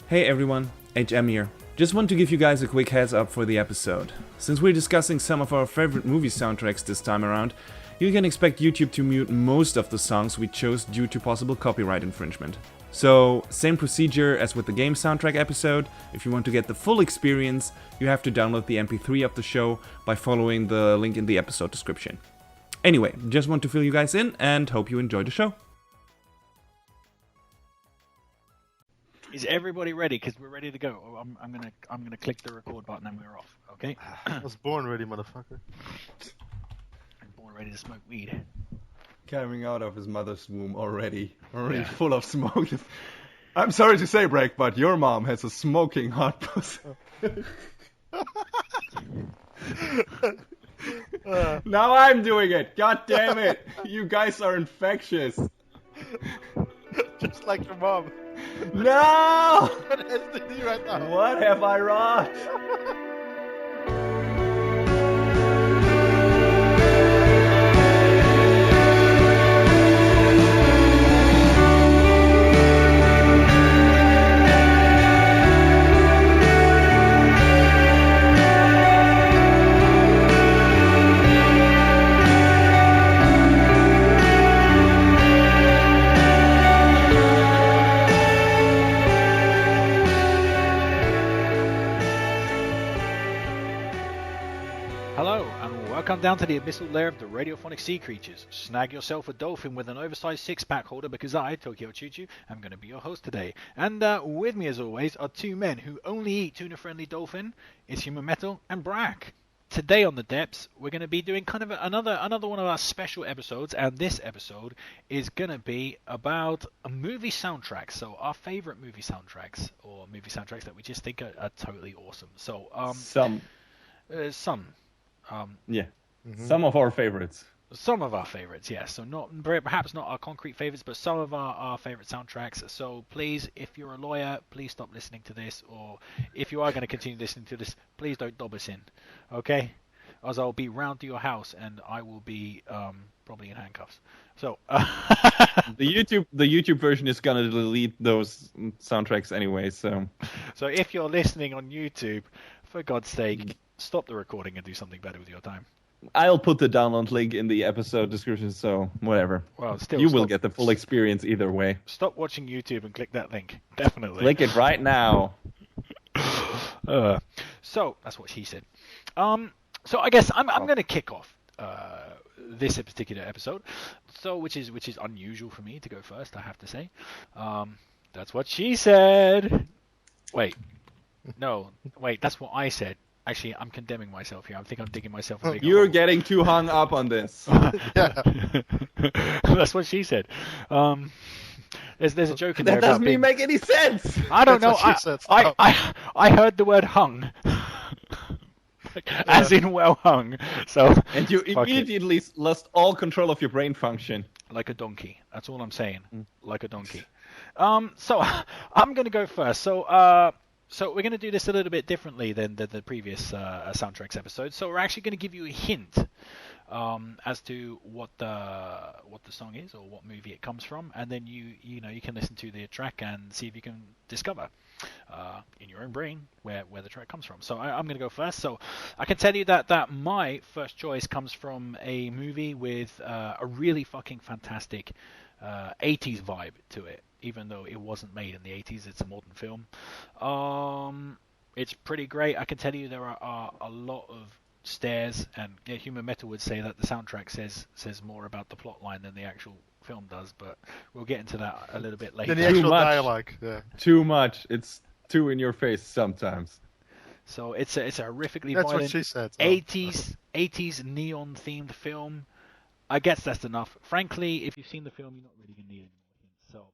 Hey everyone, HM here. Just want to give you guys a quick heads up for the episode. Since we're discussing some of our favorite movie soundtracks this time around, you can expect YouTube to mute most of the songs we chose due to possible copyright infringement. So, same procedure as with the game soundtrack episode. If you want to get the full experience, you have to download the MP3 of the show by following the link in the episode description. Anyway, just want to fill you guys in and hope you enjoy the show. Is everybody ready? Because we're ready to go. I'm gonna click the record button and we're off. Okay. I was born ready, motherfucker. I'm born ready to smoke weed. Coming out of his mother's womb already full of smoke. I'm sorry to say, Brak, but your mom has a smoking hot pussy. Now I'm doing it. God damn it! You guys are infectious. Just like your mom. No! What STD right now? What have I wrought? Welcome down to the abyssal lair of the Radiophonic Sea Creatures. Snag yourself a dolphin with an oversized six-pack holder because I, Tokyo Choo-Choo, am going to be your host today. And with me as always are two men who only eat tuna-friendly dolphin. It's Human Metal and Brak. Today on The Depths, we're going to be doing kind of another one of our special episodes, and this episode is going to be about a movie soundtrack. So our favorite movie soundtracks, or movie soundtracks that we just think are totally awesome. So some. Yeah. Mm-hmm. Some of our favorites. Some of our favorites, yes. So perhaps not our concrete favorites, but some of our favorite soundtracks. So please, if you're a lawyer, please stop listening to this. Or if you are going to continue listening to this, please don't dob us in, okay? As I'll be round to your house and I will be probably in handcuffs. So the YouTube version is going to delete those soundtracks anyway. So if you're listening on YouTube, for God's sake, stop the recording and do something better with your time. I'll put the download link in the episode description, so whatever. Well, still, you will get the full experience either way. Stop watching YouTube and click that link. Definitely. Click it right now. So that's what she said. So I guess I'm going to kick off this particular episode. So which is unusual for me to go first, I have to say. That's what she said. Wait, that's what I said. Actually, I'm condemning myself here. I think I'm digging myself a big hole. You're getting too hung up on this. That's what she said. There's a joke in there. That doesn't even make any sense. I don't know. I heard the word hung. As in well hung. So and you immediately lost all control of your brain function. Like a donkey. That's all I'm saying. Like a donkey. So I'm going to go first. So we're going to do this a little bit differently than the previous soundtracks episode. So we're actually going to give you a hint as to what the song is or what movie it comes from, and then you can listen to the track and see if you can discover in your own brain where the track comes from. So I'm going to go first. So I can tell you that my first choice comes from a movie with a really fucking fantastic 80s vibe to it. Even though it wasn't made in the 80s, it's a modern film. It's pretty great. I can tell you there are a lot of stares, and Human Metal would say that the soundtrack says more about the plot line than the actual film does, but we'll get into that a little bit later. Than the actual dialogue. Yeah. Too much. It's too in your face sometimes. So it's a horrifically That's violent what she said. 80s neon themed film. I guess that's enough. Frankly, if you've seen the film, you're not really going to need it. So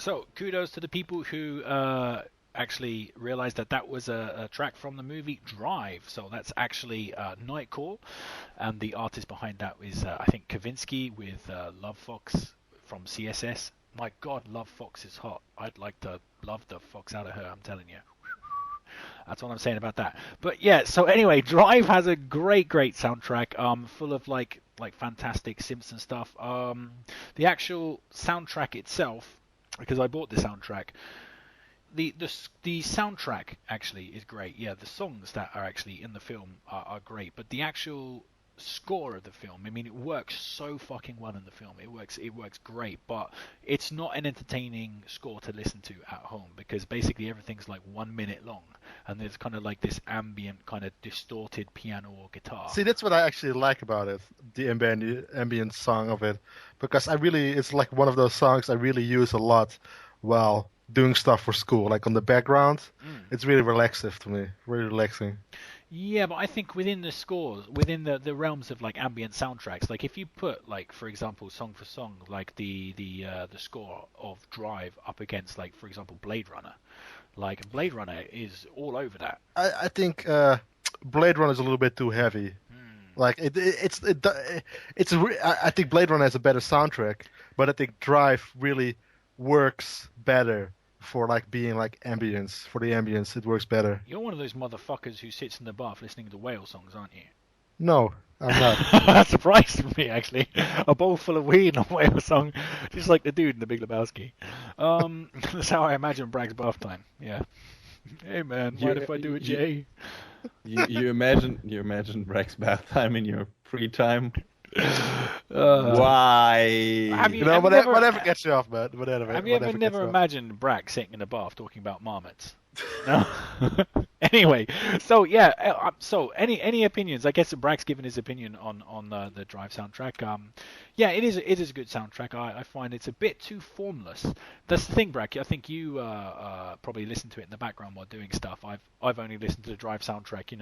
So kudos to the people who actually realized that was a track from the movie Drive. So that's actually Nightcall, and the artist behind that is I think Kavinsky with Love Fox from CSS. My God, Love Fox is hot. I'd like to love the fox out of her, I'm telling you. That's what I'm saying about that. But yeah, so anyway, Drive has a great soundtrack, full of like fantastic Simpson stuff. The actual soundtrack itself, because I bought the soundtrack, the soundtrack actually is great. Yeah, the songs that are actually in the film are great, but the actual score of the film, I mean, it works so fucking well in the film. It works great, but it's not an entertaining score to listen to at home because basically everything's like 1 minute long, and there's kind of like this ambient, kind of distorted piano or guitar. See, that's what I actually like about it, the ambient song of it, because it's like one of those songs I really use a lot while doing stuff for school, like on the background. It's really relaxing to me, really relaxing. Yeah, but I think within the scores, within the realms of like ambient soundtracks, like if you put like, for example, song for song, like the score of Drive up against like, for example, Blade Runner, like Blade Runner is all over that. I think Blade Runner is a little bit too heavy. Like I think Blade Runner has a better soundtrack, but I think Drive really works better for like being like ambience. For the ambience, it works better. You're one of those motherfuckers who sits in the bath listening to whale songs, aren't you? No, I'm not. That surprised me, actually. A bowl full of weed and a whale song, just like the dude in The Big Lebowski. That's how I imagine Brak's bath time. Yeah. Hey man, mind if I do it, Jay? You imagine Brak's bath time in your free time. Why? Whatever gets you off, man. Have you ever never imagined Brak sitting in a bath talking about marmots? No. Anyway, so yeah. So any opinions? I guess Brak's given his opinion on the Drive soundtrack. Yeah, it is a good soundtrack. I find it's a bit too formless. That's the thing, Brak. I think you probably listen to it in the background while doing stuff. I've only listened to the Drive soundtrack,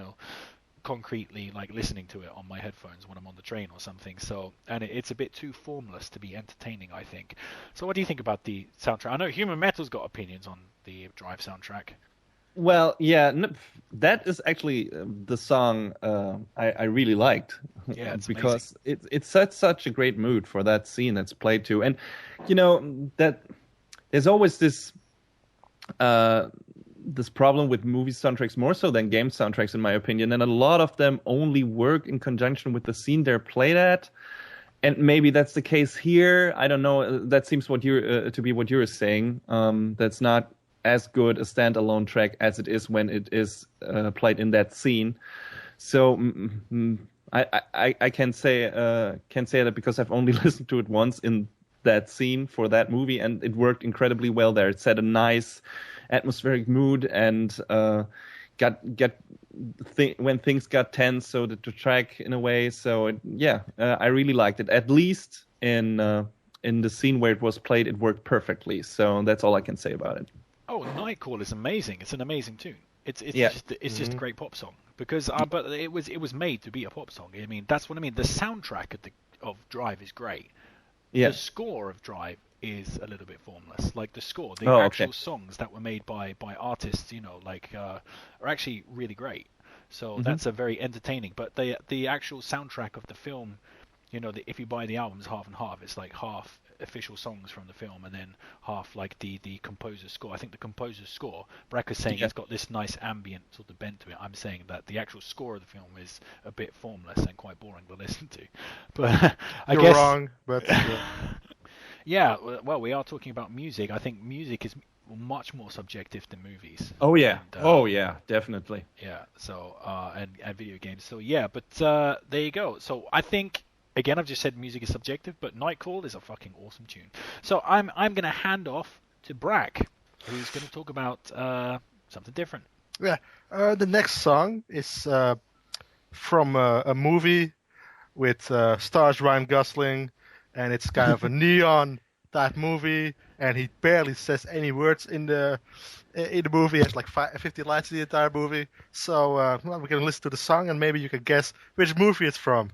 concretely, like listening to it on my headphones when I'm on the train or something. So, and it's a bit too formless to be entertaining, I think. So what do you think about the soundtrack? I know Human Metal's got opinions on the Drive soundtrack. Well, yeah, that is actually the song I really liked. Yeah, it's because it sets such a great mood for that scene that's played to. And that there's always this problem with movie soundtracks, more so than game soundtracks, in my opinion, and a lot of them only work in conjunction with the scene they're played at. And maybe that's the case here. I don't know. That seems to be what you're saying. That's not as good a standalone track as it is when it is played in that scene. So I can say that because I've only listened to it once in that scene for that movie, and it worked incredibly well there. It set a nice atmospheric mood and when things got tense, so the track in a way. So I really liked it. At least in the scene where it was played, it worked perfectly. So that's all I can say about it. Oh, Nightcall is amazing. It's an amazing tune. It's just a great pop song because but it was made to be a pop song. I mean, that's what I mean. The soundtrack of Drive is great. Yeah. The score of Drive is a little bit formless. Like the score, the actual songs that were made by artists, are actually really great. So that's a very entertaining. But the actual soundtrack of the film, if you buy the albums half and half, it's like half official songs from the film and then half like the composer's score. I think the composer's score, Brak is saying it's got this nice ambient sort of bent to it. I'm saying that the actual score of the film is a bit formless and quite boring to listen to. But You're wrong, but yeah, well, we are talking about music. I think music is much more subjective than movies. Oh yeah, definitely. Yeah, so and video games. So yeah, but there you go. So I think, again, I've just said music is subjective, but Nightcall is a fucking awesome tune. So I'm going to hand off to Brak, who's going to talk about something different. Yeah, the next song is from a movie with stars Ryan Gosling, and it's kind of a neon type movie, and he barely says any words in the movie. He has like 50 lines in the entire movie. So we're going to listen to the song, and maybe you can guess which movie it's from.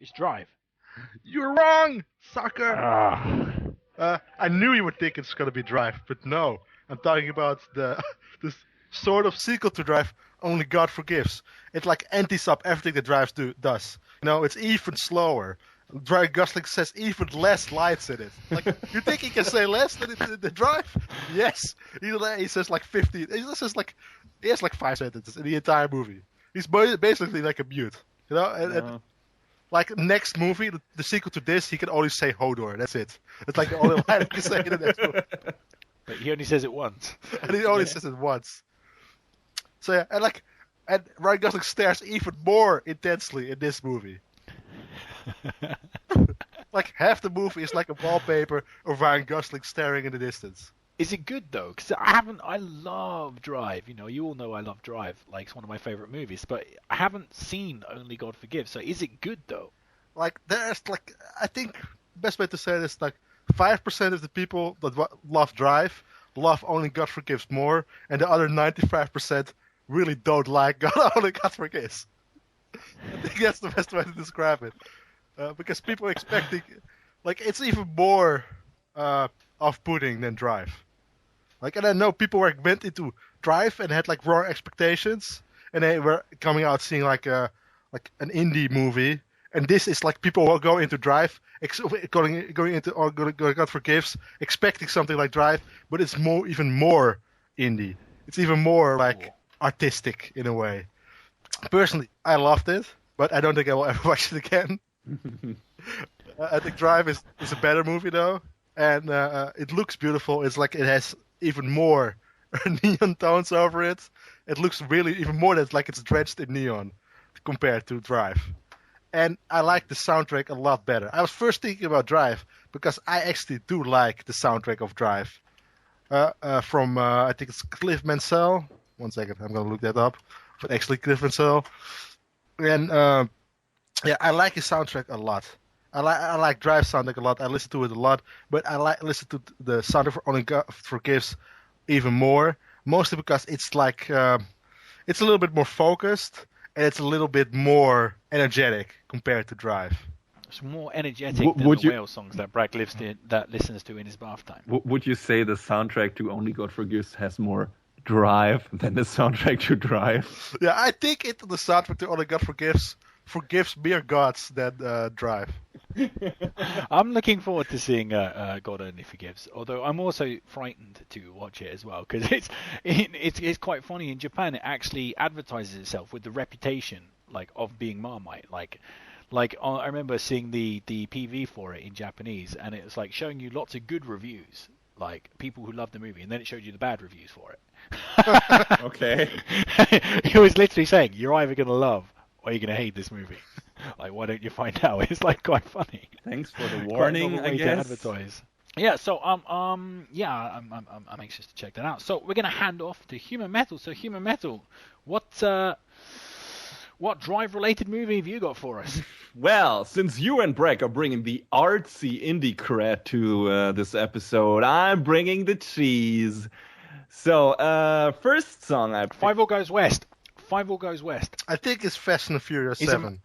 It's Drive. You're wrong, sucker. Ah. I knew you would think it's gonna be Drive, but no. I'm talking about the this sort of sequel to Drive. Only God Forgives. It like empties up everything that Drive does. It's even slower. Ryan Gosling says even less lines in it. Like, you think he can say less than the Drive? Yes. He says like 15. He has like 5 sentences in the entire movie. He's basically like a mute. And like next movie, the sequel to this, he can only say Hodor. That's it. It's like the only line he can say in the next movie. But he only says it once. And he only says it once. So yeah, and Ryan Gosling stares even more intensely in this movie. Like half the movie is like a wallpaper of Ryan Gosling staring in the distance. Is it good though? Because I love Drive. You all know I love Drive. Like, it's one of my favorite movies. But I haven't seen Only God Forgives. So is it good though? Like, there's like, I think the best way to say it is like 5% of the people that love Drive love Only God Forgives more, and the other 95% really don't like Only God Forgives. I think that's the best way to describe it. Because people are expecting, like, it's even more off-putting than Drive. Like, and I know people were went into Drive and had like wrong expectations, and they were coming out seeing like an indie movie. And this is like people will go into Drive, going into or God Forgives, expecting something like Drive, but it's even more indie. It's even more like artistic in a way. Personally, I loved it, but I don't think I will ever watch it again. I think Drive is a better movie though, and it looks beautiful. It's like it has even more neon tones over it. It looks really even more than like it's drenched in neon compared to Drive. And I like the soundtrack a lot better. I was first thinking about Drive because I actually do like the soundtrack of Drive. From I think it's Cliff Mansell. 1 second, I'm gonna look that up. But actually, Cliff Mansell. And yeah, I like his soundtrack a lot. I like Drive soundtrack a lot. I listen to it a lot, but I listen to the soundtrack for Only God Forgives even more. Mostly because it's like it's a little bit more focused. And it's a little bit more energetic compared to Drive. It's more energetic than the whale songs that Brak listens to in his bath time. Would you say the soundtrack to Only God Forgives has more drive than the soundtrack to Drive? Yeah, I think the soundtrack to Only God Forgives mere gods than Drive. I'm looking forward to seeing God Only Forgives, although I'm also frightened to watch it as well, because it's quite funny. In Japan, it actually advertises itself with the reputation of being Marmite. I remember seeing the PV for it in Japanese, and it's like showing you lots of good reviews, like people who love the movie, and then it showed you the bad reviews for it. Okay. It was literally saying you're either going to love or you're going to hate this movie. Like, why don't you find out? It's like quite funny. Thanks for the warning, I guess. To advertise. Yeah, so I'm anxious to check that out. So we're gonna hand off to Human Metal. So Human Metal, what Drive-related movie have you got for us? Well, since you and Brak are bringing the artsy indie cred to this episode, I'm bringing the cheese. So, first song I picked... Five All Goes West. I think it's Fast and the Furious 7.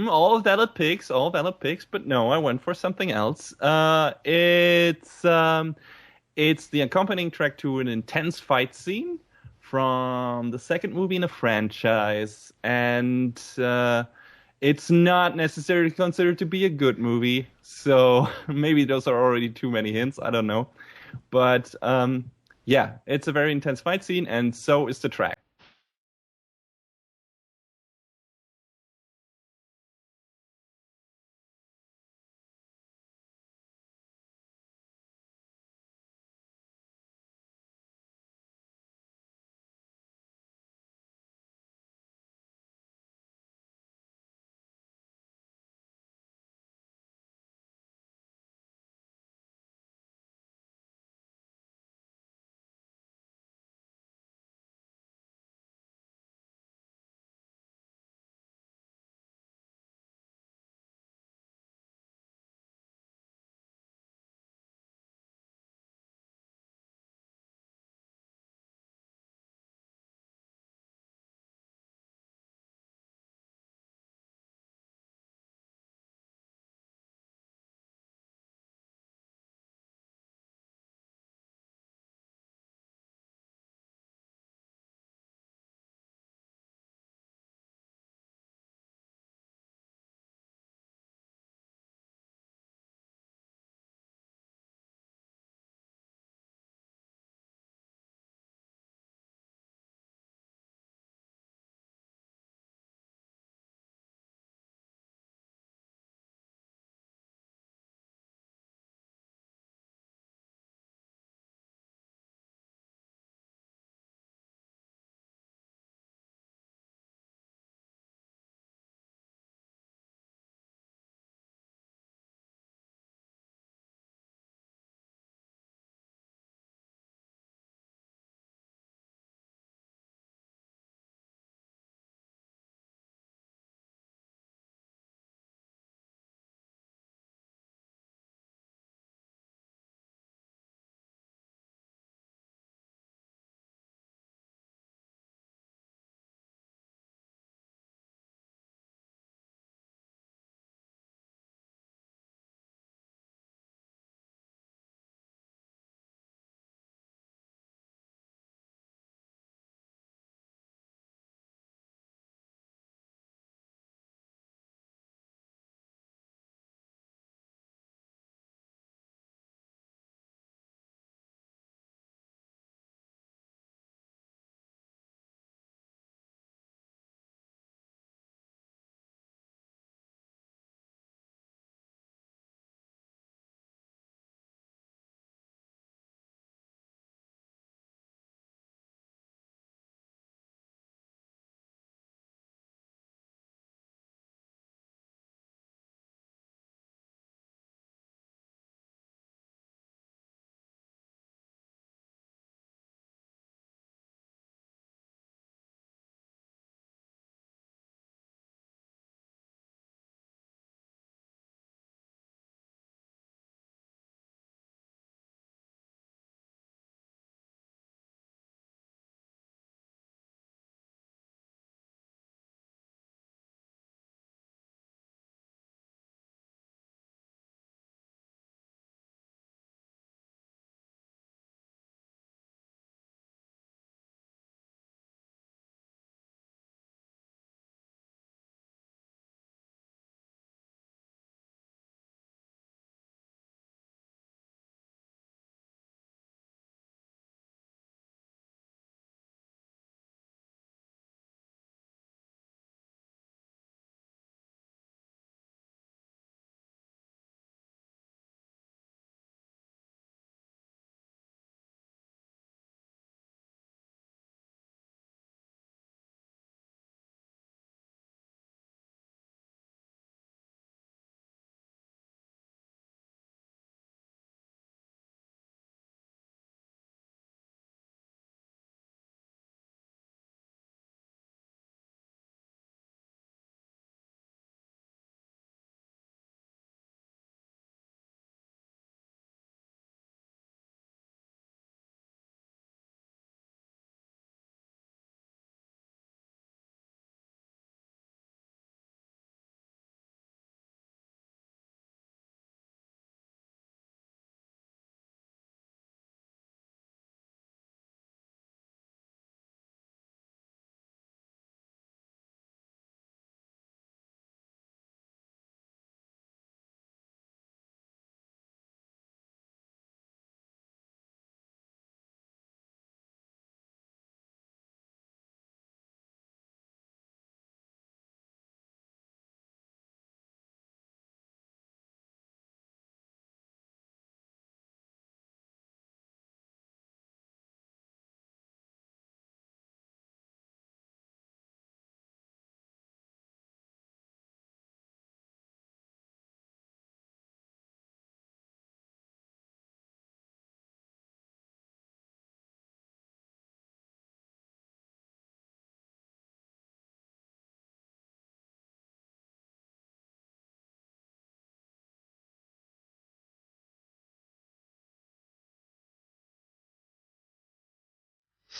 All valid picks, but no, I went for something else. It's the accompanying track to an intense fight scene from the second movie in a franchise, and it's not necessarily considered to be a good movie, so maybe those are already too many hints, I don't know. But yeah, it's a very intense fight scene, and so is the track.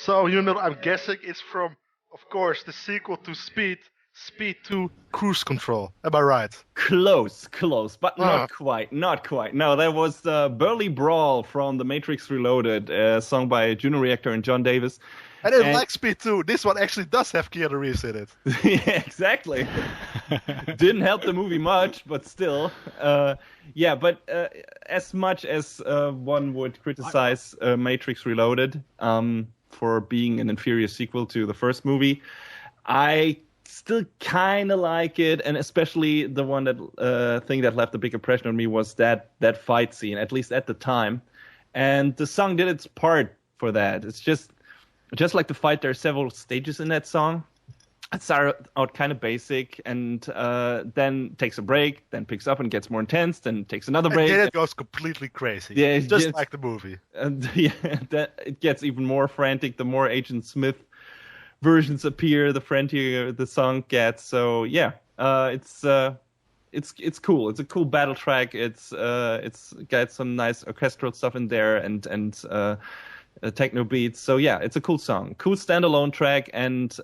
So, I'm guessing it's from, of course, the sequel to Speed, Speed 2 Cruise Control. Am I right? Close, but not quite. No, that was Burly Brawl from The Matrix Reloaded, a song by Juno Reactor and John Davis. I didn't like Speed 2. This one actually does have Keanu Reeves in it. Yeah, exactly. Didn't help the movie much, but still. But as much as one would criticize Matrix Reloaded for being an inferior sequel to the first movie, I still kind of like it, and especially the one that thing that left a big impression on me was that fight scene, at least at the time. And the song did its part for that. It's just like the fight, there are several stages in that song. It started out kind of basic, and then takes a break, then picks up and gets more intense, then takes another break. And then it goes completely crazy. Yeah, just like the movie. And it gets even more frantic the more Agent Smith versions appear, the frantier the song gets. So yeah, it's cool. It's a cool battle track. It's got some nice orchestral stuff in there and techno beats. So yeah, it's a cool song, cool standalone track, and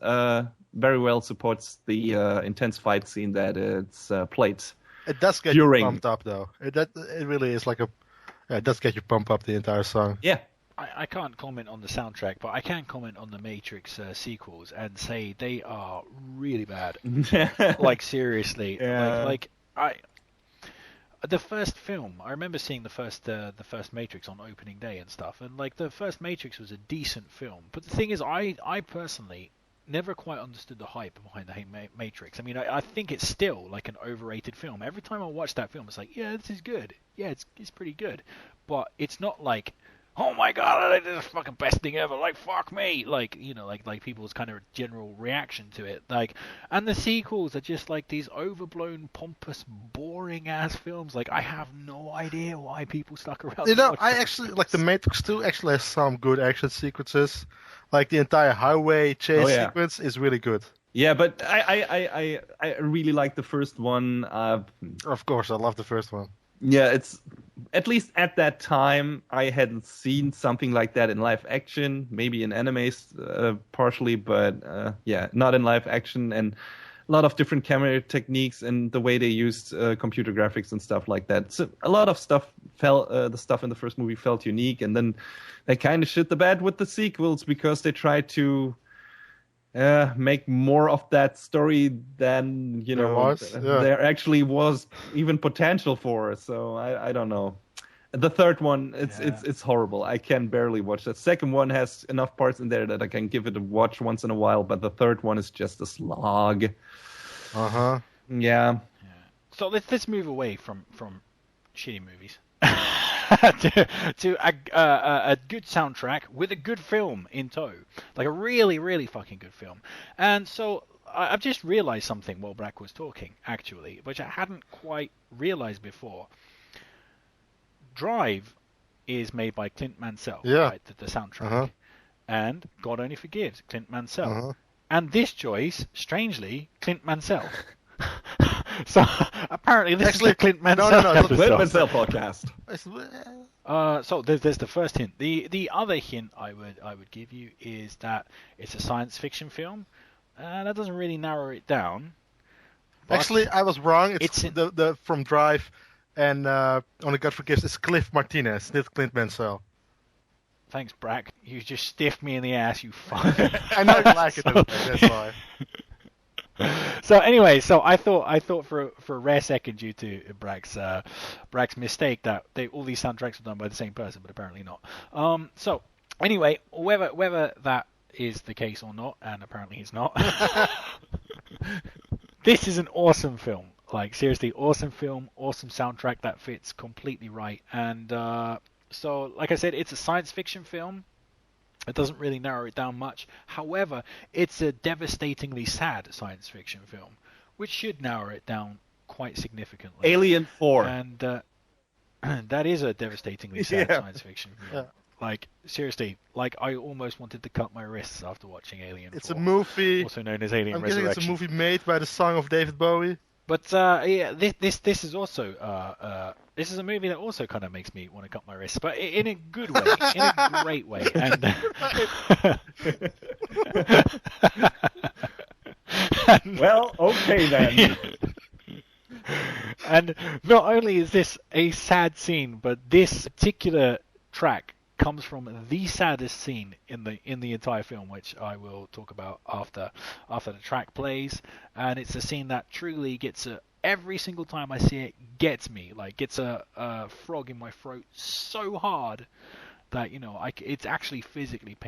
very well supports the intense fight scene that it's played. It does get you pumped up, though. It really is it does get you pumped up the entire song. Yeah. I can't comment on the soundtrack, but I can comment on the Matrix sequels and say they are really bad. Like, seriously. Yeah. The first film, I remember seeing the first Matrix on opening day and stuff, and the first Matrix was a decent film. But the thing is, I personally never quite understood the hype behind the Matrix. I mean, I think it's still an overrated film. Every time I watch that film, it's yeah, this is good. Yeah, it's pretty good. But it's not oh my god, this is the fucking best thing ever, fuck me, people's kind of general reaction to it, and the sequels are just these overblown, pompous, boring ass films. I have no idea why people stuck around. I actually the Matrix 2 actually has some good action sequences. The entire highway chase sequence is really good. Yeah, but I really like the first one. Of course, I love the first one. Yeah, it's at least at that time I hadn't seen something like that in live action. Maybe in animes partially, but not in live action. And a lot of different camera techniques and the way they used computer graphics and stuff like that. So a lot of stuff the stuff in the first movie felt unique, and then they kind of shit the bed with the sequels because they tried to make more of that story than there actually was even potential for. So I don't know. The third one, it's horrible. I can barely watch. The second one has enough parts in there that I can give it a watch once in a while, but the third one is just a slog. Yeah. So let's move away from shitty movies to a good soundtrack with a good film in tow, a really, really fucking good film. And so I've just realized something while Brak was talking, actually, which I hadn't quite realized before. Drive is made by Clint Mansell, right? The soundtrack. And God Only Forgives, Clint Mansell. And this choice, strangely, Clint Mansell. So apparently this is the Clint Mansell. No, Clint Mansell podcast. So there's the first hint. The other hint I would give you is that it's a science fiction film. That doesn't really narrow it down. Actually, I was wrong. It's the from Drive, and Only God Forgives is Cliff Martinez, not Clint Mansell. Thanks, Brak. You just stiffed me in the ass, you fuck. I know you like it. That's why. So anyway, I thought for a rare second, due to Brak's mistake, that all these soundtracks were done by the same person, but apparently not. So anyway, whether that is the case or not, and apparently it's not, this is an awesome film. Seriously, awesome film, awesome soundtrack that fits completely right. And so, like I said, it's a science fiction film. It doesn't really narrow it down much. However, it's a devastatingly sad science fiction film, which should narrow it down quite significantly. Alien 4. And that is a devastatingly sad science fiction film. Yeah. Seriously, I almost wanted to cut my wrists after watching Alien 4. It's a movie. Also known as Alien I'm Resurrection. guessing it's a movie made by the song of David Bowie. But yeah, this is also this is a movie that also kind of makes me want to cut my wrists, but in a good way, in a great way. And Well, okay then. and not only is this a sad scene, but this particular track comes from the saddest scene in the entire film, which I will talk about after the track plays. And it's a scene that truly gets every single time I see it, gets me, like gets a frog in my throat so hard that it's actually physically painful.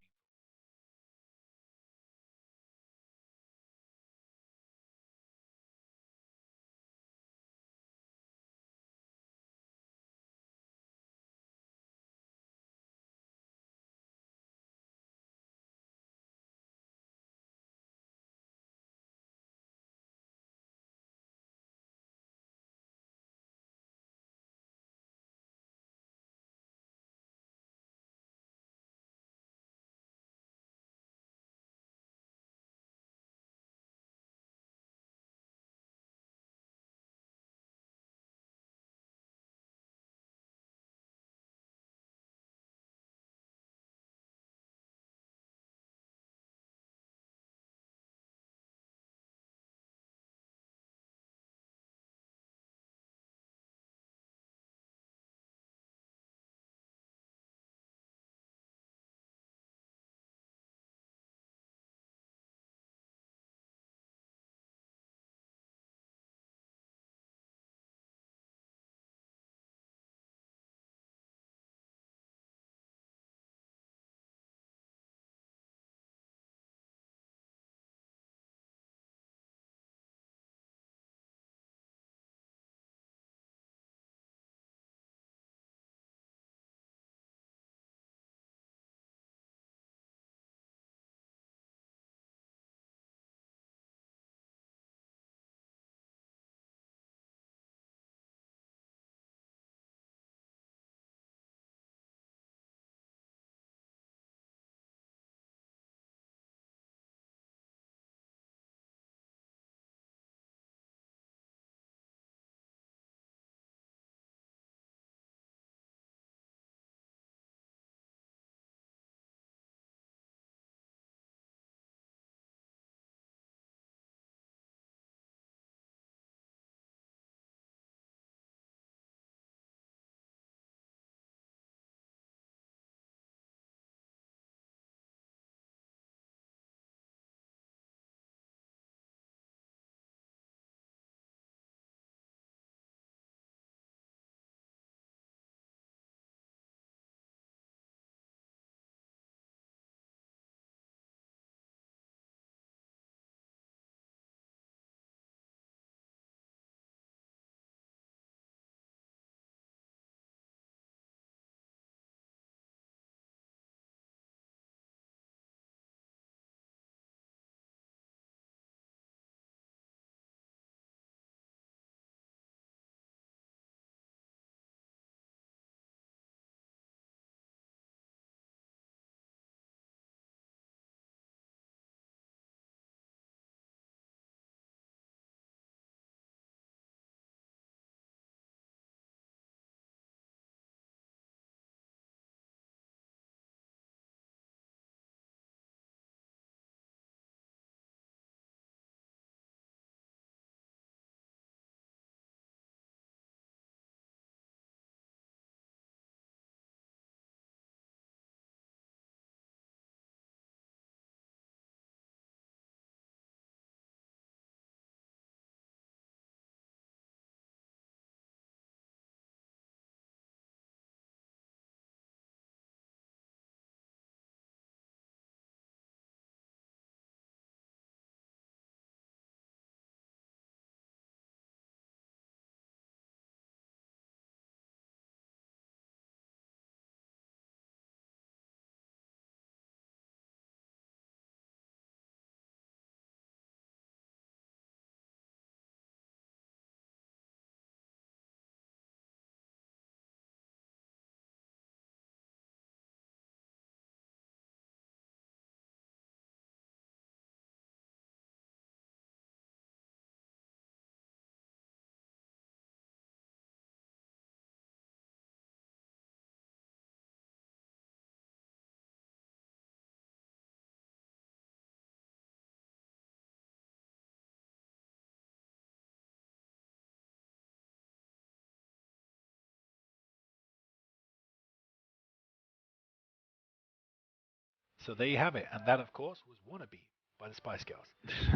So there you have it, and that, of course, was "Wannabe" by the Spice Girls.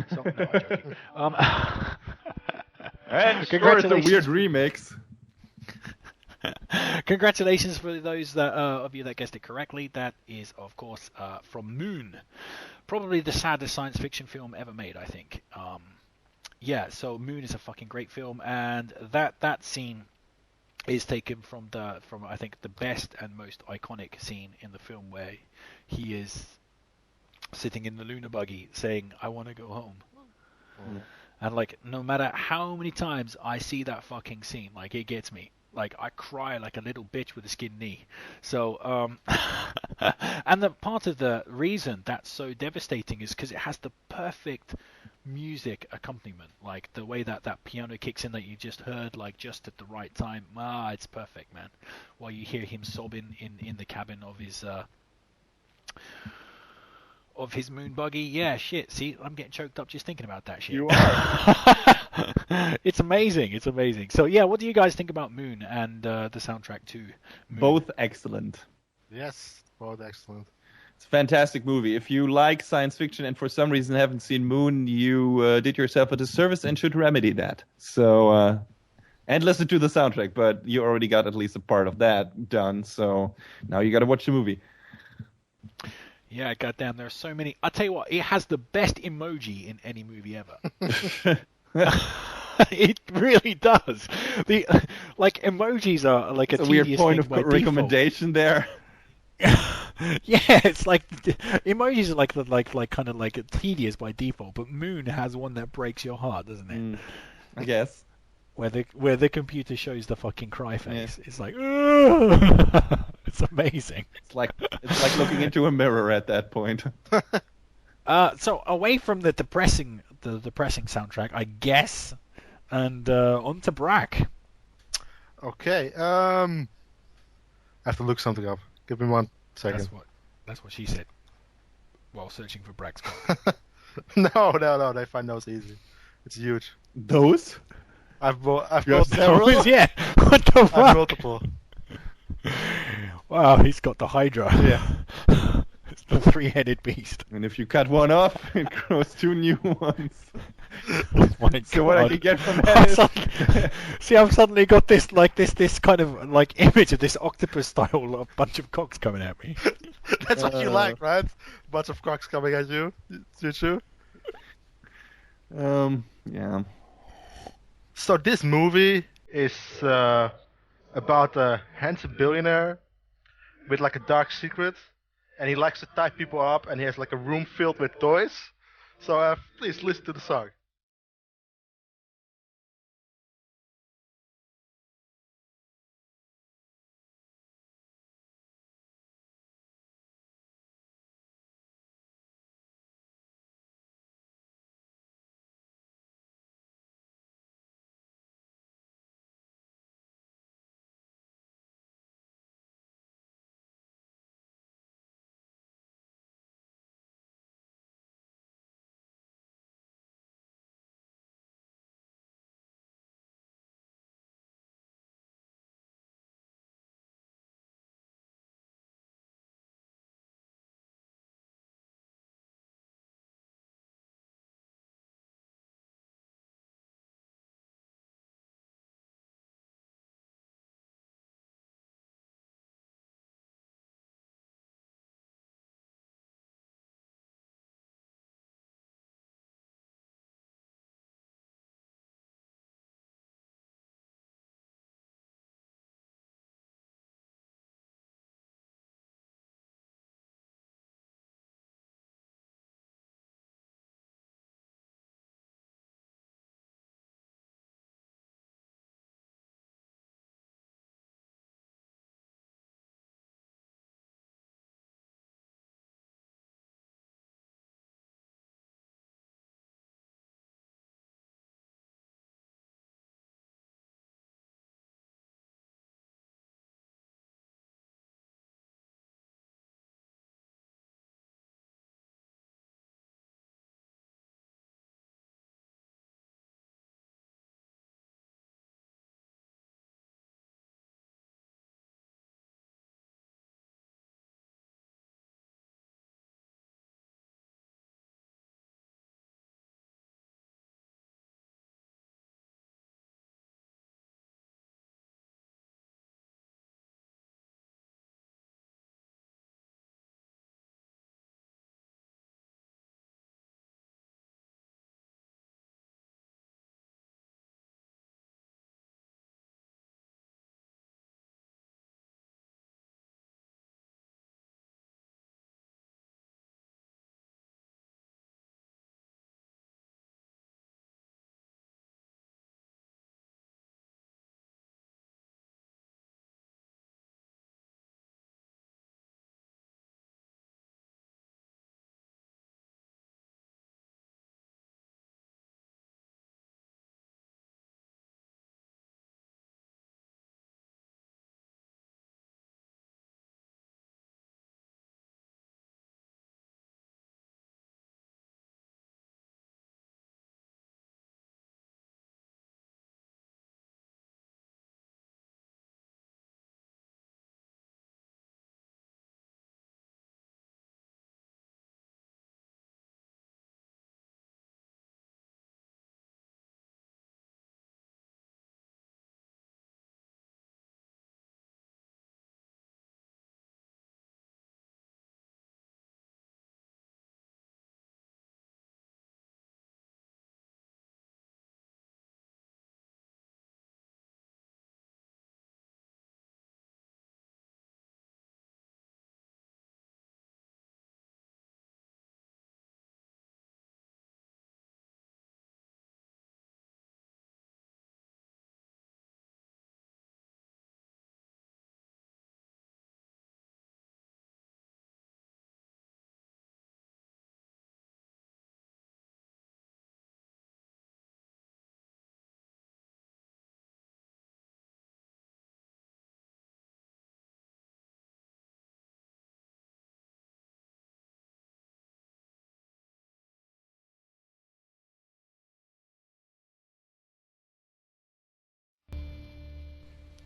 So no, I'm joking. And sure, it's a weird remix. Congratulations for those that, of you that guessed it correctly. That is, of course, from Moon. Probably the saddest science fiction film ever made, I think. Yeah, so Moon is a fucking great film, and that scene is taken from I think the best and most iconic scene in the film, where he is sitting in the lunar buggy saying, "I want to go home." And like, no matter how many times I see that fucking scene, like, it gets me. Like, I cry like a little bitch with a skinned knee. So, and the part of the reason that's so devastating is because it has the perfect music accompaniment. Like, the way that piano kicks in that you just heard, like, just at the right time. It's perfect, man. While you hear him sobbing in the cabin of his moon buggy. Yeah, shit. See, I'm getting choked up just thinking about that shit. You are. It's amazing. It's amazing. So yeah, what do you guys think about Moon and the soundtrack to Moon? Both excellent. Yes, both excellent. It's a fantastic movie. If you like science fiction and for some reason haven't seen Moon, you did yourself a disservice and should remedy that. So, and listen to the soundtrack, but you already got at least a part of that done. So now you got to watch the movie. Yeah, goddamn, there's so many. I'll tell you what, it has the best emoji in any movie ever. It really does. Like, emojis are like It's a a weird tedious point thing of by recommendation there. Yeah, it's like emojis are like kind of like tedious by default, but Moon has one that breaks your heart, doesn't it? I guess. Where the computer shows the fucking cry face. Yeah. It's like, it's amazing. It's like looking into a mirror at that point. So away from the depressing soundtrack, I guess, and on to Brak. Okay. I have to look something up. Give me 1 second. That's what she said while searching for Brak's. No. They find those easy. It's huge. Those? I've bought several. Yeah. What the fuck? I've multiple. Wow, he's got the Hydra. Yeah. It's the three-headed beast. And if you cut one off, it grows 2 new ones. So what I can get from that see, I've suddenly got this kind of like image of this octopus style of bunch of cocks coming at me. That's what you like, right? A bunch of cocks coming at you. Choo-choo. Yeah. So this movie is about a handsome billionaire with like a dark secret, and he likes to tie people up, and he has like a room filled with toys. So please listen to the song.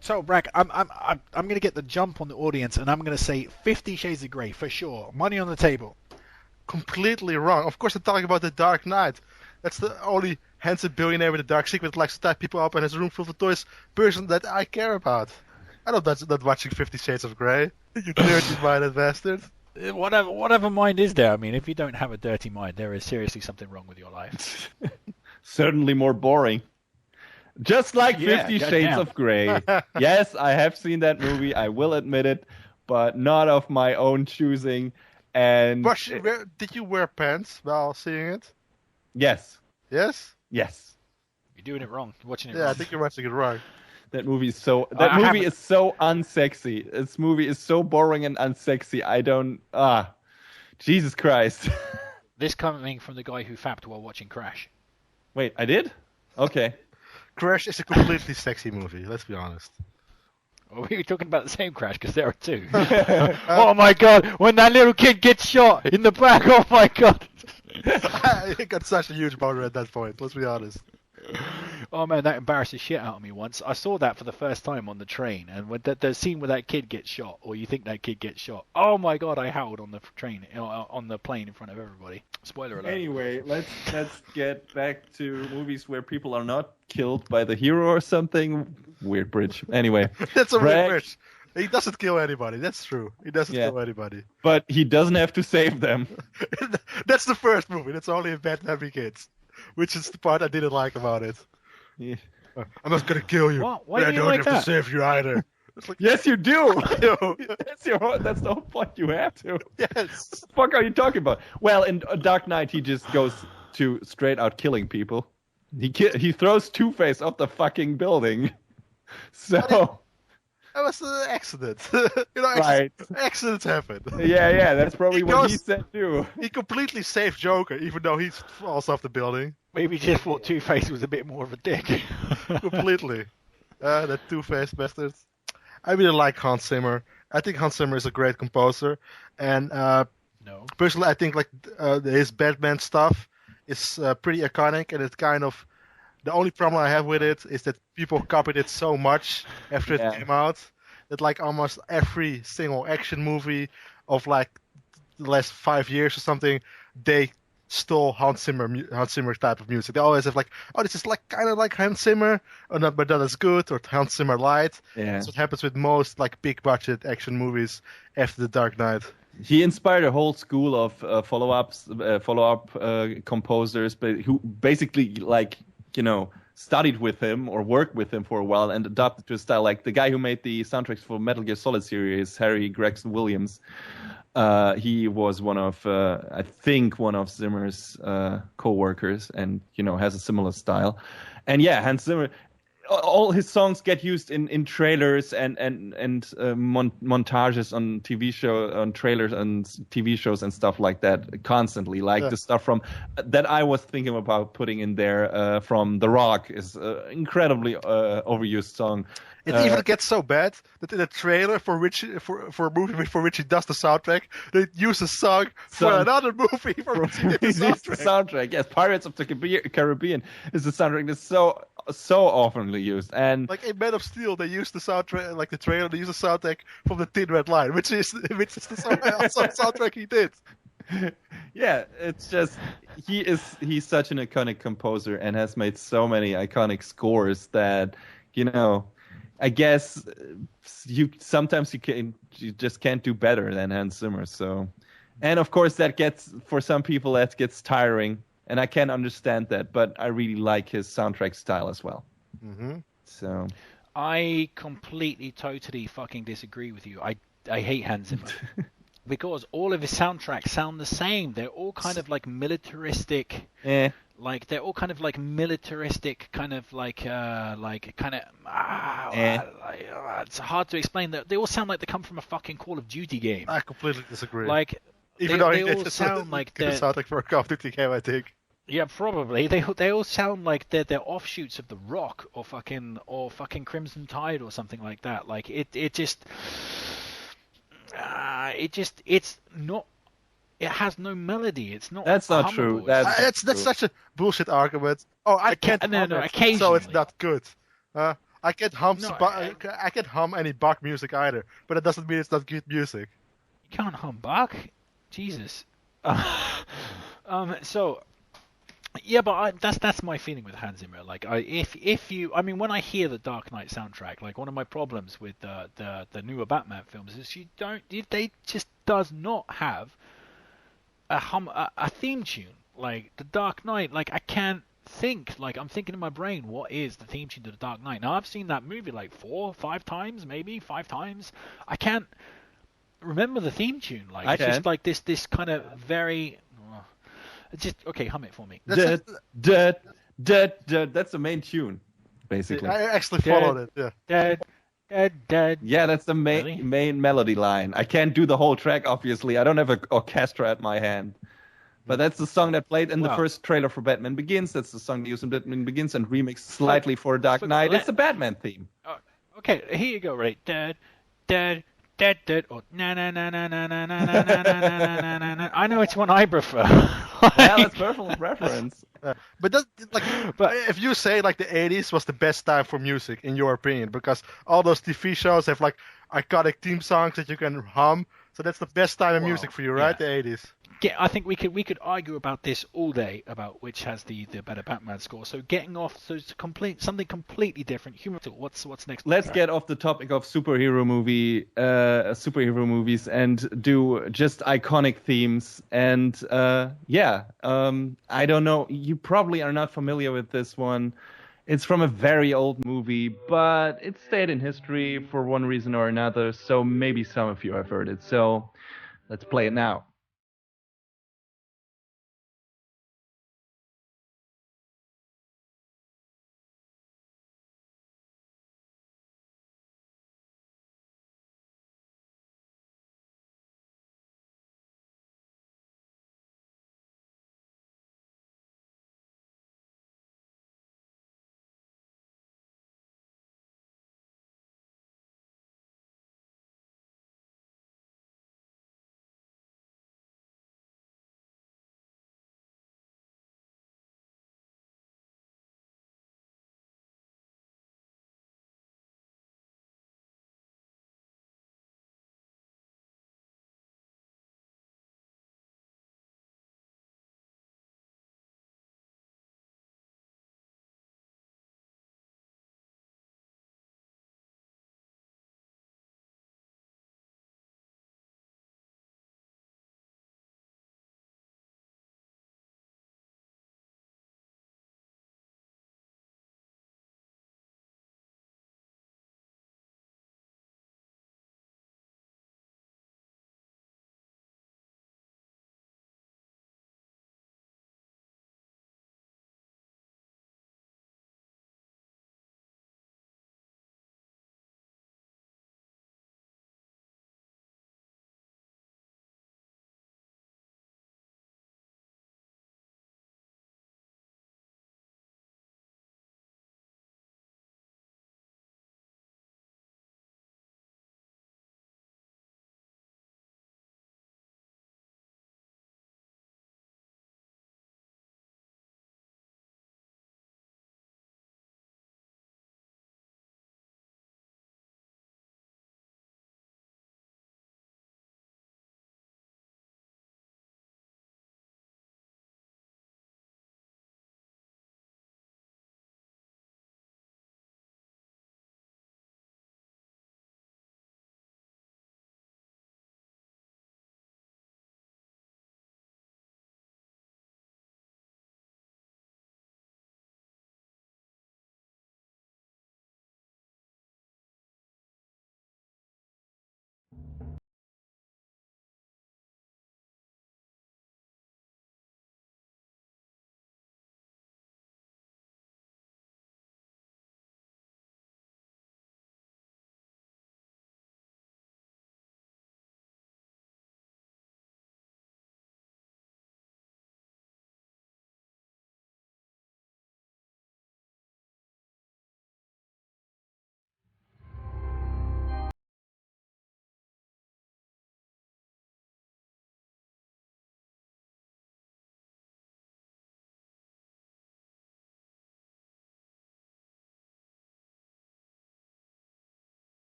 So, Brak, I'm going to get the jump on the audience, and I'm going to say 50 Shades of Grey for sure. Money on the table. Completely wrong. Of course, they're talking about The Dark Knight. That's the only handsome billionaire with a dark secret that likes to tie people up and has a room full of toys person that I care about. I don't not watching 50 Shades of Grey. You dirty-minded bastard. Whatever mind is there? I mean, if you don't have a dirty mind, there is seriously something wrong with your life. Certainly more boring. Just like 50 Shades of Grey. Yes, I have seen that movie, I will admit it, but not of my own choosing. And did you wear pants while seeing it? Yes. Yes? Yes. You're doing it wrong. You're watching it wrong. Yeah, I think you're watching it wrong. That movie is so unsexy. This movie is so boring and unsexy. Jesus Christ. This coming from the guy who fapped while watching Crash. Wait, I did? Okay. Crash is a completely sexy movie, let's be honest. Well, we were talking about the same Crash, because there are two. Oh my god, when that little kid gets shot in the back, oh my god. I got such a huge boner at that point, let's be honest. Oh man, that embarrassed the shit out of me once. I saw that for the first time on the train, and when the scene where that kid gets shot, or you think that kid gets shot, oh my god, I howled on the train, on the plane in front of everybody. Spoiler alert. Anyway, let's get back to movies where people are not killed by the hero or something. Weird bridge. Anyway. That's a weird bridge. He doesn't kill anybody, that's true. He doesn't kill anybody. But he doesn't have to save them. That's the first movie, that's only in Batman Begins. Which is the part I didn't like about it. Yeah. I'm not gonna kill you. Why I do you don't like have that? to save you either. It's like, yes, you do. That's the whole point. You have to. Yes. What the fuck are you talking about? Well, in Dark Knight, he just goes to straight out killing people. He throws Two-Face off the fucking building. So. That was an accident. Right. Accidents happen. Yeah, that's probably what he said too. He completely saved Joker, even though he falls off the building. Maybe just thought Two-Face was a bit more of a dick. Completely. That Two-Face bastard. I really like Hans Zimmer. I think Hans Zimmer is a great composer. And personally, I think his Batman stuff is pretty iconic, and it's kind of... The only problem I have with it is that people copied it so much after it came out that almost every single action movie of the last 5 years or something, they stole Hans Zimmer type of music. They always have this is kind of like Hans Zimmer, but not as good, or Hans Zimmer light. Yeah. That's what happens with most big budget action movies after The Dark Knight. He inspired a whole school of follow-up composers, but who basically studied with him or worked with him for a while and adopted to his style. Like the guy who made the soundtracks for Metal Gear Solid series, Harry Gregson Williams. He was one of Zimmer's co-workers, and has a similar style. And Hans Zimmer, all his songs get used in trailers and montages on trailers and TV shows and stuff like that constantly. The stuff from that I was thinking about putting in there from The Rock is an incredibly overused song. It even gets so bad that in a trailer for a movie for which he does the soundtrack, they use a song for another movie for which he did the soundtrack. Yes, Pirates of the Caribbean is the soundtrack that's so often used. And in Man of Steel, they use the soundtrack, the trailer, they use the soundtrack from the Thin Red Line, which is the soundtrack he did. Yeah, it's just he's such an iconic composer and has made so many iconic scores that I guess you just can't do better than Hans Zimmer. So, and of course for some people that gets tiring, and I can understand that. But I really like his soundtrack style as well. Mm-hmm. So, I completely, totally fucking disagree with you. I hate Hans Zimmer because all of his soundtracks sound the same. They're all kind of militaristic. Yeah. They're all kind of militaristic, it's hard to explain. They all sound like they come from a fucking Call of Duty game. I completely disagree. Even though they all sound like they're soundtrack for a Call of Duty game, I think. Yeah, probably. They all sound like they're offshoots of The Rock or fucking Crimson Tide or something like that. It's not. It has no melody. It's not. That's not true. That's such a bullshit argument. Oh, I can't. No. Occasionally. So it's not good. I can't hum. No, I can't hum any Bach music either, but it doesn't mean it's not good music. you can't hum Bach. Jesus. So yeah, but that's my feeling with Hans Zimmer. Like, I mean, when I hear the Dark Knight soundtrack, like one of my problems with the newer Batman films is they just does not have a theme tune. Like the Dark Knight, like I can't think. Like I'm thinking in my brain, what is the theme tune to the Dark Knight? Now I've seen that movie like 5 times, maybe 5 times. I can't remember the theme tune. Like I it's just can. like this kind of very. Just okay, hum it for me. That's the main tune, basically. I actually followed it. Yeah. Dead. Yeah, that's the Really? main melody line. I can't do the whole track, obviously. I don't have an orchestra at my hand. But that's the song that played in the Wow. first trailer for Batman Begins. That's the song they used in Batman Begins and remixed slightly for Dark but Knight. let- It's the Batman theme. Okay, here you go. Right, dead. Or na na na na na na na na na na na na. I know it's one I prefer. Well, that's personal preference. But if you say like the 80s was the best time for music in your opinion, because all those TV shows have like iconic theme songs that you can hum, so that's the best time of music for you, right? yeah. The 80s. Yeah, I think we could argue about this all day about which has the better Batman score. So getting off, so it's something completely different. What's next? Let's get off the topic of superhero movies and do just iconic themes. And I don't know. You probably are not familiar with this one. It's from a very old movie, but it stayed in history for one reason or another. So maybe some of you have heard it. So let's play it now.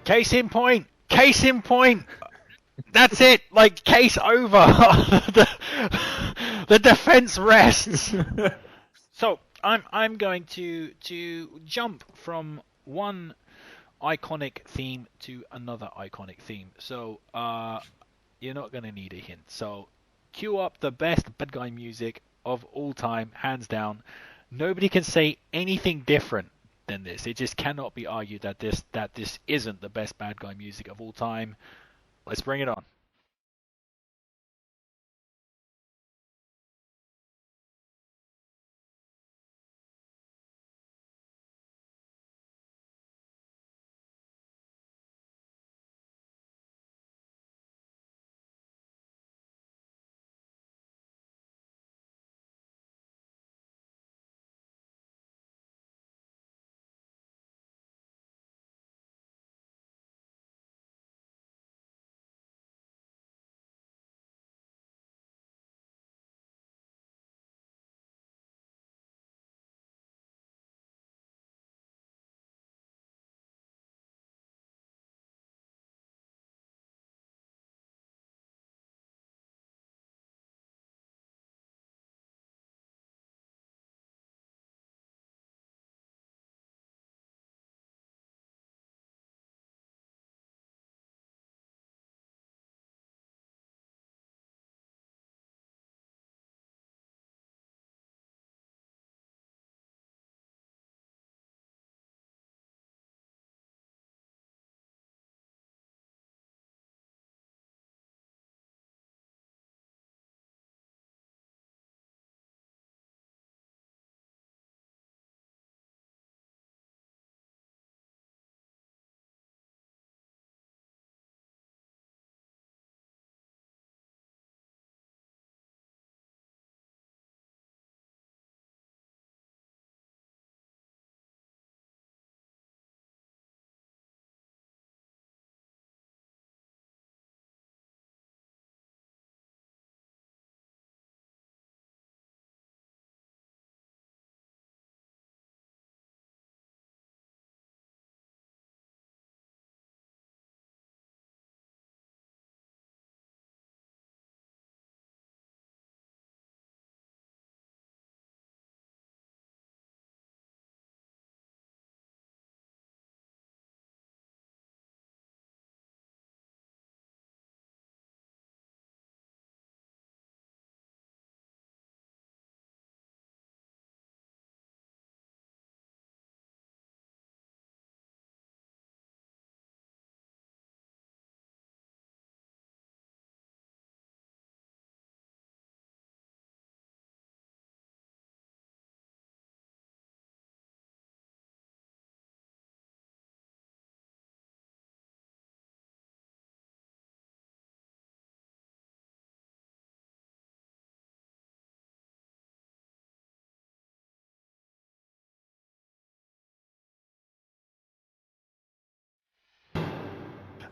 Case in point. Case in point. That's it. Like, case over. the defense rests. So I'm going to jump from one iconic theme to another iconic theme. So you're not going to need a hint. So cue up the best bad guy music of all time, hands down. Nobody can say anything different than this. It just cannot be argued that this isn't the best bad guy music of all time. Let's bring it on.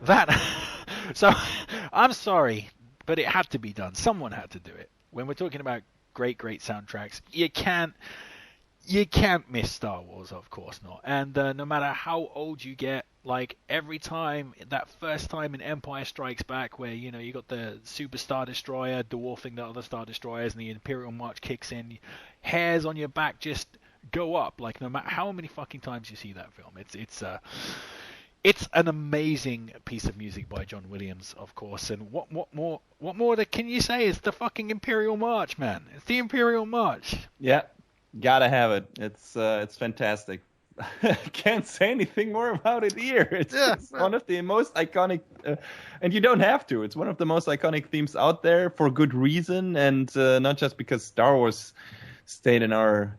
That. So, I'm sorry, but it had to be done. Someone had to do it. When we're talking about great soundtracks, you can't miss Star Wars, of course not. And no matter how old you get, like every time, that first time in Empire Strikes Back, where you got the Super Star Destroyer dwarfing the other Star Destroyers, and the Imperial March kicks in, hairs on your back just go up. Like no matter how many fucking times you see that film, it's an amazing piece of music by John Williams, of course. And what more can you say? It's the fucking Imperial March, man. It's the Imperial March. Yeah, gotta have it. It's fantastic. Can't say anything more about it here. It's one of the most iconic, and you don't have to. It's one of the most iconic themes out there for good reason, and not just because Star Wars stayed in our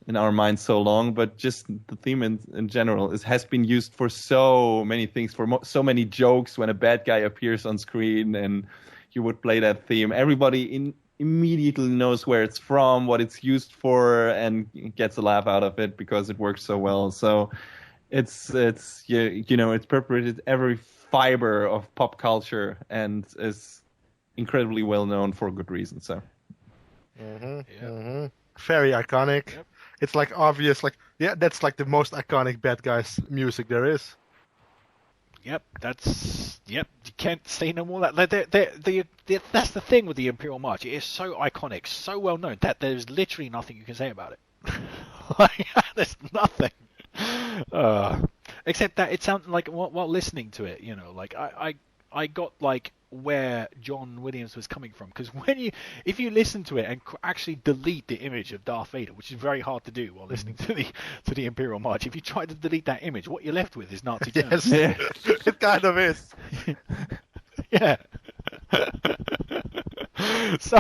in our minds so long, but just the theme in general has been used for so many things, for so many jokes. When a bad guy appears on screen and you would play that theme, everybody immediately knows where it's from, what it's used for, and gets a laugh out of it because it works so well. So it's perpetrated every fiber of pop culture and is incredibly well known for good reason. So very iconic. Yep. It's like obvious, that's like the most iconic bad guys music there is. Yep, you can't say no more. Like that's the thing with the Imperial March. It is so iconic, so well known that there's literally nothing you can say about it. Like, there's nothing, except that it sounded like while listening to it, like I got like where John Williams was coming from, because if you listen to it and actually delete the image of Darth Vader, which is very hard to do while listening to the Imperial March, if you try to delete that image, what you're left with is Nazi Germany. Yes, it kind of is. Yeah. So,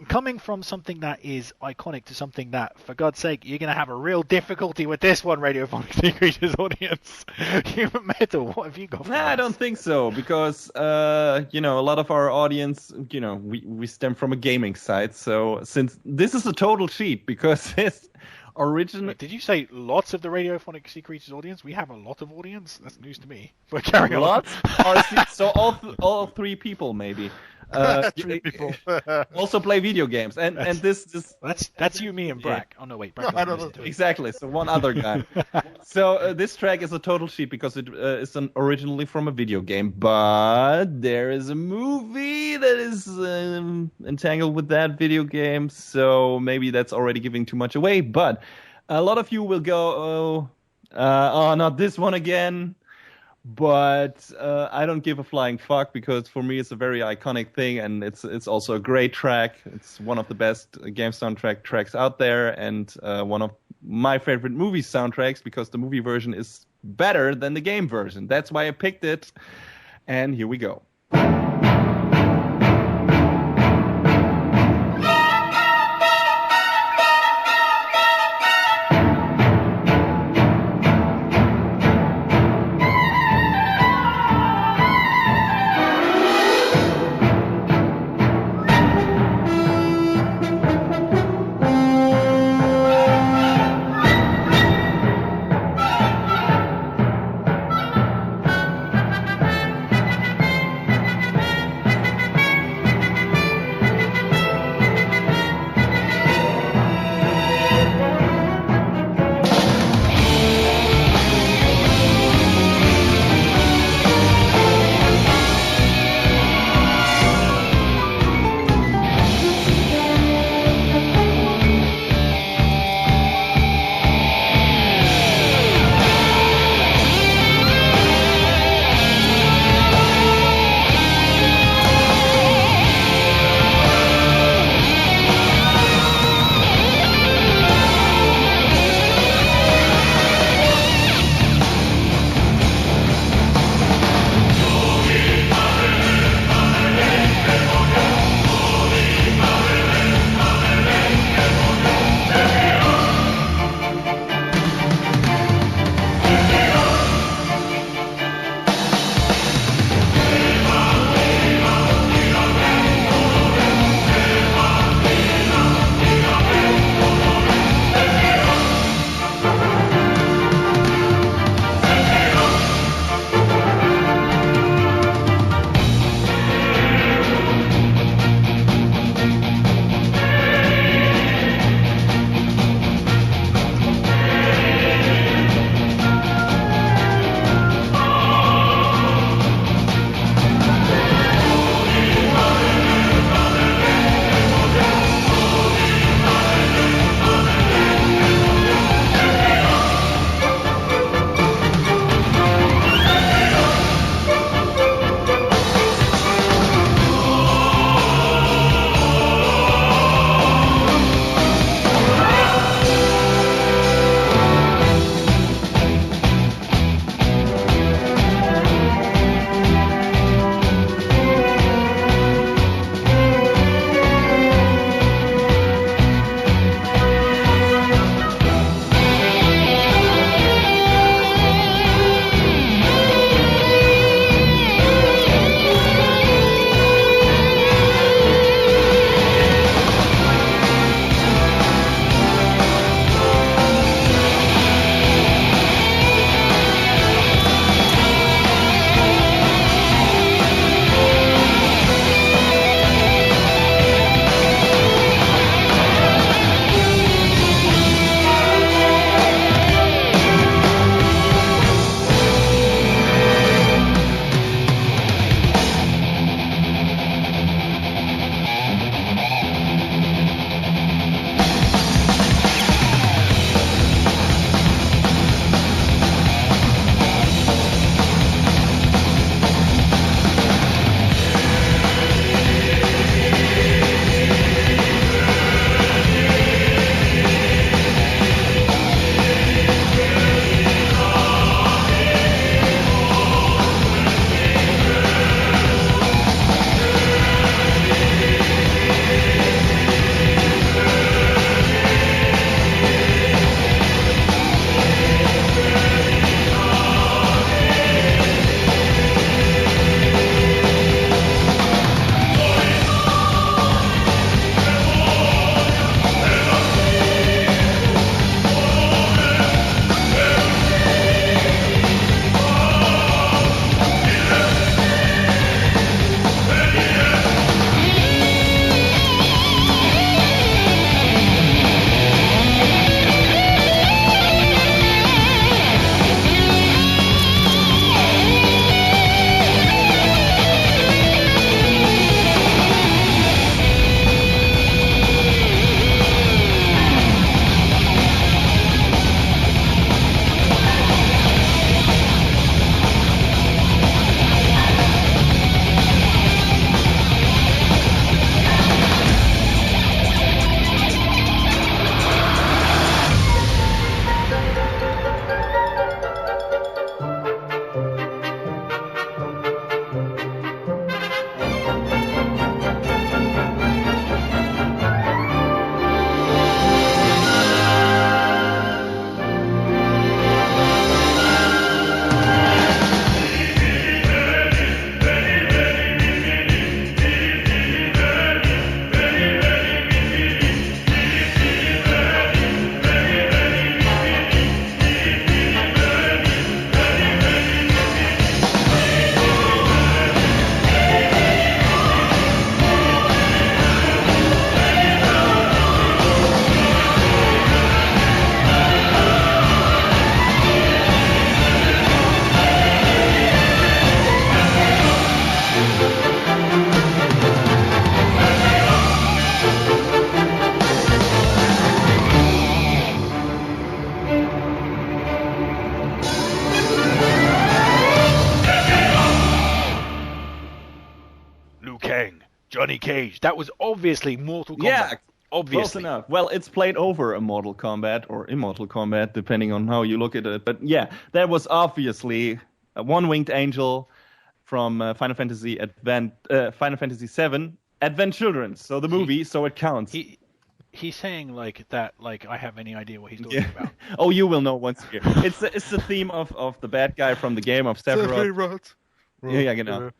coming from something that is iconic to something that, for God's sake, you're going to have a real difficulty with this one, Radiophonic Sea Creatures audience. Human Metal, what have you got for us? I don't think so, because, a lot of our audience, we stem from a gaming site, so since this is a total cheat, because it's original... Wait, did you say lots of the Radiophonic Sea Creatures audience? We have a lot of audience? That's news to me. But carry on. Lots? So all three people, maybe. Three people. Also play video games, and this that's you, me, and Brak. Oh no, wait, Brak. No, I don't know. Exactly. So one other guy. So this track is a total cheat because it is originally from a video game, but there is a movie that is entangled with that video game. So maybe that's already giving too much away. But a lot of you will go, oh, not this one again. But I don't give a flying fuck, because for me it's a very iconic thing, and it's also a great track. It's one of the best game soundtrack tracks out there, and one of my favorite movie soundtracks, because the movie version is better than the game version. That's why I picked it, and here we go. Liu Kang, Johnny Cage. That was obviously Mortal Kombat. Yeah, obviously. close enough. Well, it's played over a Mortal Kombat or Immortal Kombat, depending on how you look at it. But yeah, that was obviously a one-winged angel from Final Fantasy VII Advent Children. So the movie, so it counts. He's saying like that, like I have any idea what he's talking about. Oh, you will know once you hear. It's the theme of the bad guy from the game of Sephiroth. Yeah, genau.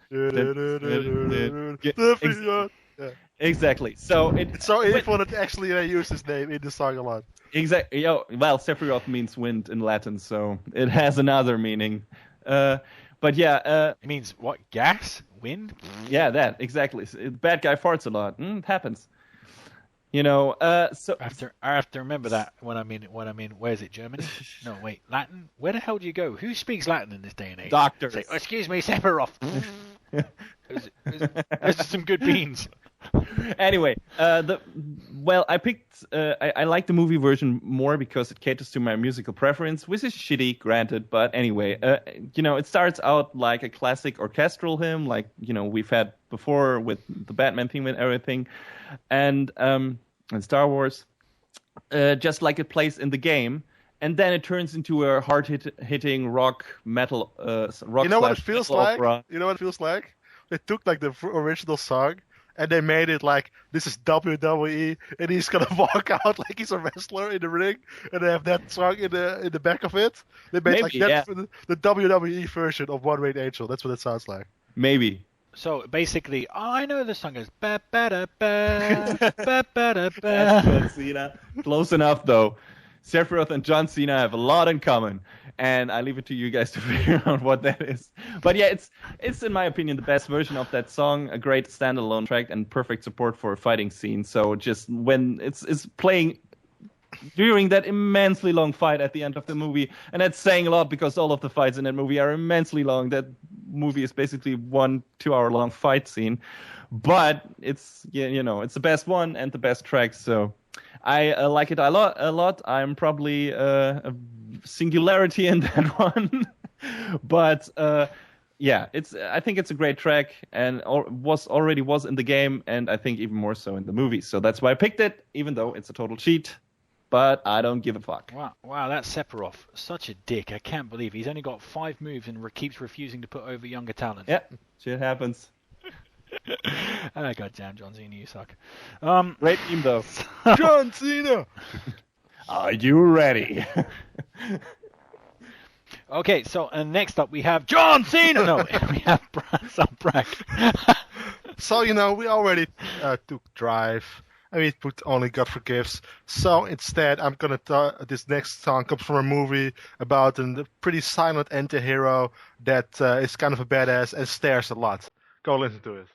Exactly. So it's so evil that actually they use his name in the song a lot. Exactly. Well, Sephiroth means wind in Latin, so it has another meaning. But yeah, it means what? Gas? Wind? Yeah, that exactly. Bad guy farts a lot. It happens. You know. So I have to remember that when I mean, where is it? Germany? No, wait, Latin. Where the hell do you go? Who speaks Latin in this day and age? Doctors. Say, excuse me, Sephiroth. There's some good beans. Anyway, I picked. I like the movie version more because it caters to my musical preference, which is shitty, granted. But anyway, it starts out like a classic orchestral hymn, like we've had before with the Batman theme and everything, and Star Wars, just like it plays in the game. And then it turns into a hard-hitting rock metal. Rock. You know what it feels like? Opera. You know what it feels like? They took like the original song and they made it like this is WWE, and he's gonna walk out like he's a wrestler in the ring, and they have that song in the back of it. They made like that the WWE version of One Winged Angel. That's what it sounds like. Maybe. So basically, I know the song is ba ba da ba ba ba da ba. John Cena. Close enough though. Sephiroth and John Cena have a lot in common, and I leave it to you guys to figure out what that is. But yeah, it's in my opinion the best version of that song, a great standalone track and perfect support for a fighting scene. So just when it's playing during that immensely long fight at the end of the movie, and that's saying a lot because all of the fights in that movie are immensely long. That movie is basically 1-2 hour long fight scene, but it's it's the best one and the best track. So I like it a lot. I'm probably a singularity in that one, but yeah, I think it's a great track and was in the game, and I think even more so in the movie. So that's why I picked it, even though it's a total cheat. But I don't give a fuck. Wow, that's Sephiroth. Such a dick. I can't believe he's only got 5 moves and keeps refusing to put over younger talent. Yeah, shit happens. Oh, God damn, John Cena, you suck. Great team, though. John Cena! Are you ready? Okay, so next up we have John Cena! No, we have Brak. So, we already took Drive. I mean, put only God Forgives. So instead, I'm gonna this next song comes from a movie about a pretty silent anti-hero that is kind of a badass and stares a lot. Go listen to it.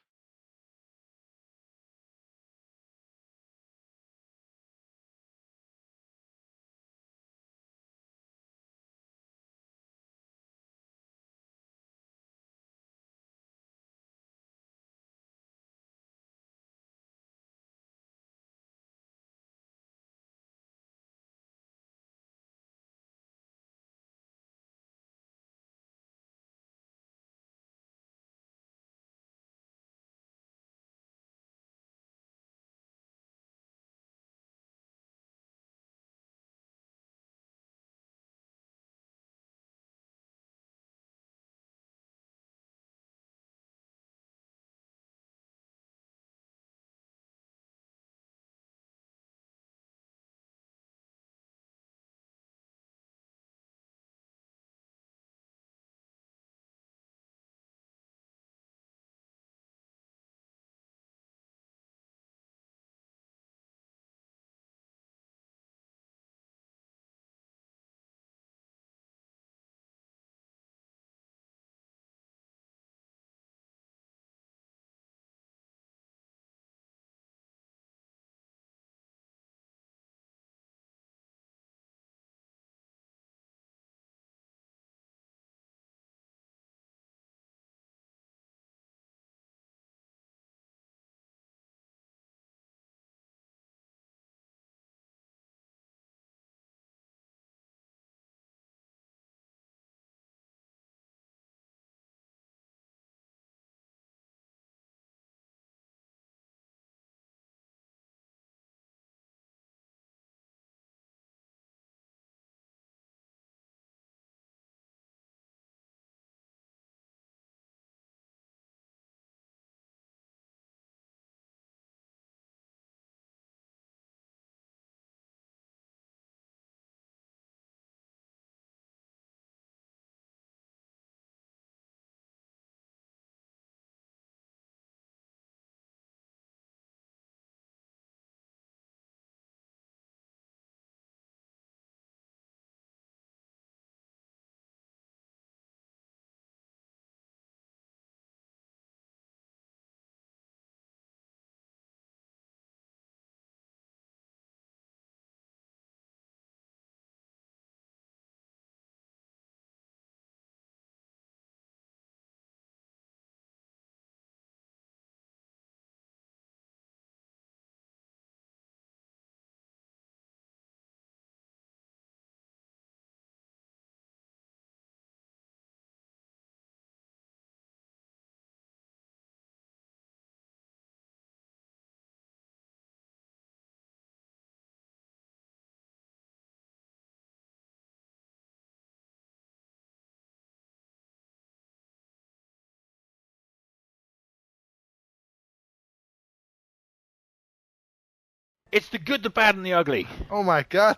It's the good, the bad, and the ugly. Oh my god.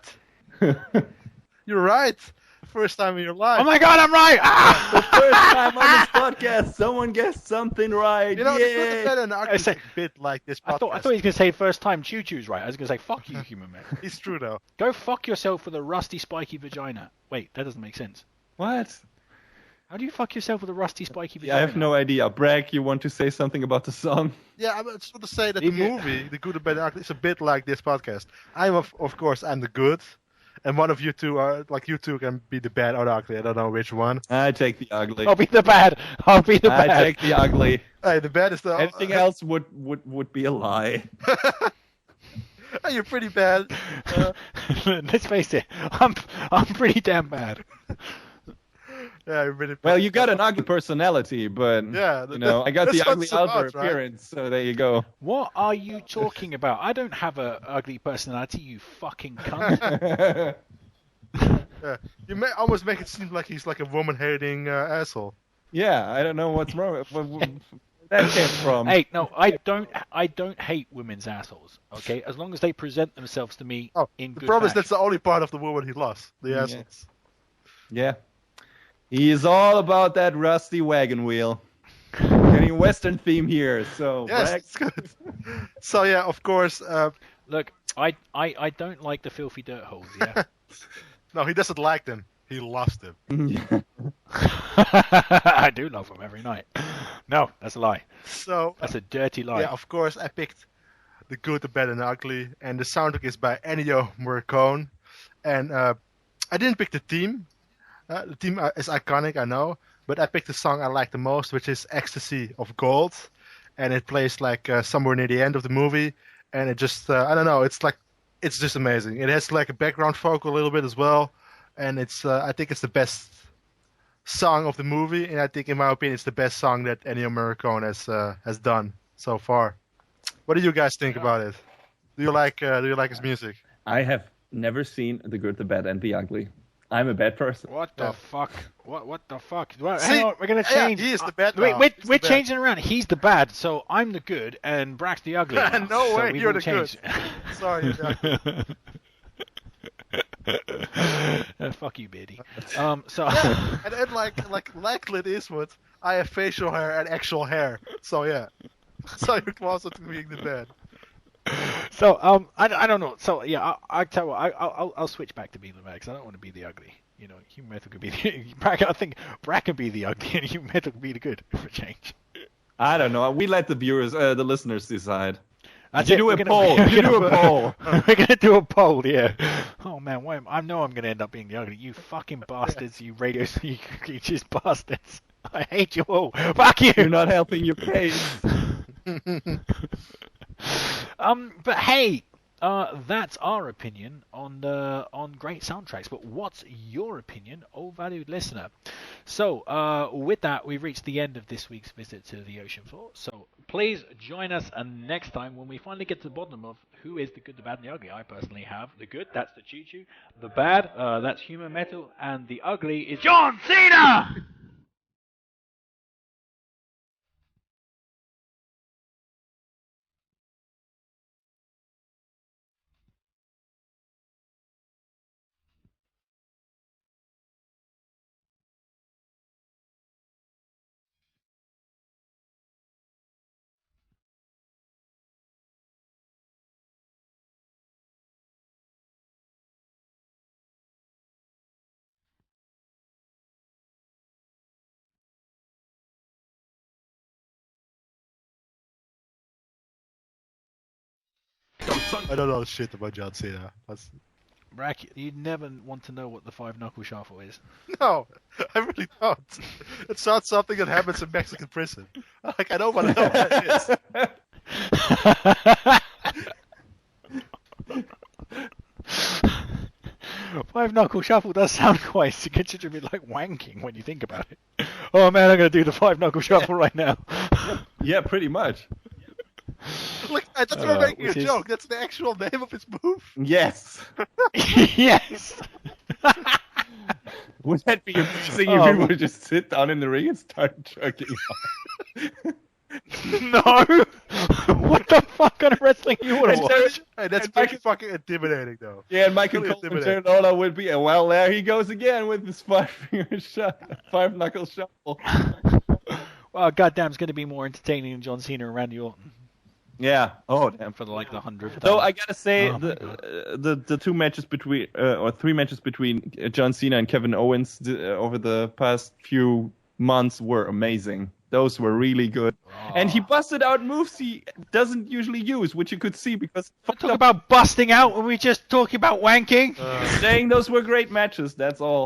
You're right. First time in your life. Oh my god, I'm right! Ah! The first time on this podcast, someone guessed something right. You know, yeah. the good, the bad, and the ugly is a bit like this podcast. I thought he was going to say first time Choo-Choo's right. I was going to say, fuck you, human man. It's true, though. Go fuck yourself with a rusty, spiky vagina. Wait, that doesn't make sense. What? How do you fuck yourself with a rusty, spiky vagina? Yeah, I have no idea. Brak, you want to say something about the song? Yeah, I just want to say that the movie, The Good, the Bad, and the Ugly, is a bit like this podcast. I'm, of course, I'm the good. And one of you two are, like, you two can be the bad or the ugly. I don't know which one. I take the ugly. I'll be the bad. I'll be the bad. I take the ugly. Hey, the bad is the... Anything else would be a lie. Hey, you're pretty bad. Let's face it, I'm pretty damn bad. Yeah, you're pretty bad. Well, you got an ugly personality, but Yeah, you know, I got that's the not ugly so outer much, right? appearance, so there you go. What are you talking about? I don't have a ugly personality, you fucking cunt. Yeah. You may almost make it seem like he's like a woman-hating asshole. Yeah, I don't know what's wrong with where that came from. Hey, no, I don't hate women's assholes. Okay, as long as they present themselves to me in The good problem is fashion. that's the only part of the woman he lost. The assholes. Yeah. He is all about that rusty wagon wheel. Getting Western theme here, so Yes, Brak- it's good. So yeah, of course. Look, I don't like the filthy dirt holes. Yeah. No, he doesn't like them. He lost them. I do love them every night. No, that's a lie. So That's a dirty lie. yeah, of course, I picked The Good, the Bad, and the Ugly, and the soundtrack is by Ennio Morricone. And I didn't pick the theme. The theme is iconic, I know, but I picked the song I like the most, which is "Ecstasy of Gold," and it plays like somewhere near the end of the movie, and it just I don't know, it's just amazing. It has like a background vocal a little bit as well, and it's I think it's the best song of the movie, and I think, in my opinion, it's the best song that Ennio Morricone has done so far. What do you guys think about it? Do you like his music? I have never seen The Good, the Bad, and the Ugly. I'm a bad person. What the fuck? What the fuck? Well, See, hang on, we're gonna change. Yeah, he is the bad. Wait, now. we're He's the bad. changing around. He's the bad, so I'm the good, and Brak's the ugly. now. No So way, we you're will the good. change. Sorry. Fuck you, Beardy. So Yeah, and like Clint Eastwood, I have facial hair and actual hair. So yeah, so you're closer to being the bad. So I don't know. So yeah, I tell you what, I'll switch back to being the bad because I don't want to be the ugly. You know, human metal could be the Brak. I think Brak can be the ugly, and human metal could be the good for change. I don't know. We let the viewers, the listeners decide. That's You it. do We're a gonna- poll. we're You do gonna- a poll. We're gonna do a poll, yeah. Oh man, I know I'm gonna end up being the ugly. You fucking bastards, you radio sea creatures bastards. I hate you all. Fuck you. You're not helping your case. But hey, that's our opinion on great soundtracks. But what's your opinion, oh valued listener? So with that, we've reached the end of this week's visit to the ocean floor. So please join us next time when we finally get to the bottom of who is the good, the bad, and the ugly. I personally have the good, that's the choo-choo. The bad, that's human metal, and the ugly is John Cena. I don't know shit about John Cena. Brak, you never want to know what the five knuckle shuffle is. No, I really don't. It's not something that happens in Mexican prison. Like, I don't want to know what that is. Five knuckle shuffle does sound quite considerably like wanking when you think about it. Oh man, I'm gonna do the five knuckle shuffle right now. Yeah, pretty much. Like, that's not making a which is- joke. That's the actual name of his move. Yes. Yes. Would that be amazing Oh. if people would just sit down in the ring and start jerking off? No. What the fuck kind of wrestling you want to watch? Hey, that's pretty fucking intimidating, though. Yeah, and Michael Really Cole intimidating. Jernola would be, well, there he goes again with his 5-knuckle shuffle. Well, goddamn, it's going to be more entertaining than John Cena and Randy Orton. Yeah. Oh, damn. For the 100th time. Though I gotta say, the 2 matches between, or 3 matches between John Cena and Kevin Owens over the past few months were amazing. Those were really good. And he busted out moves he doesn't usually use, which you could see because... Talk about busting out when we just talking about wanking. Saying those were great matches, that's all.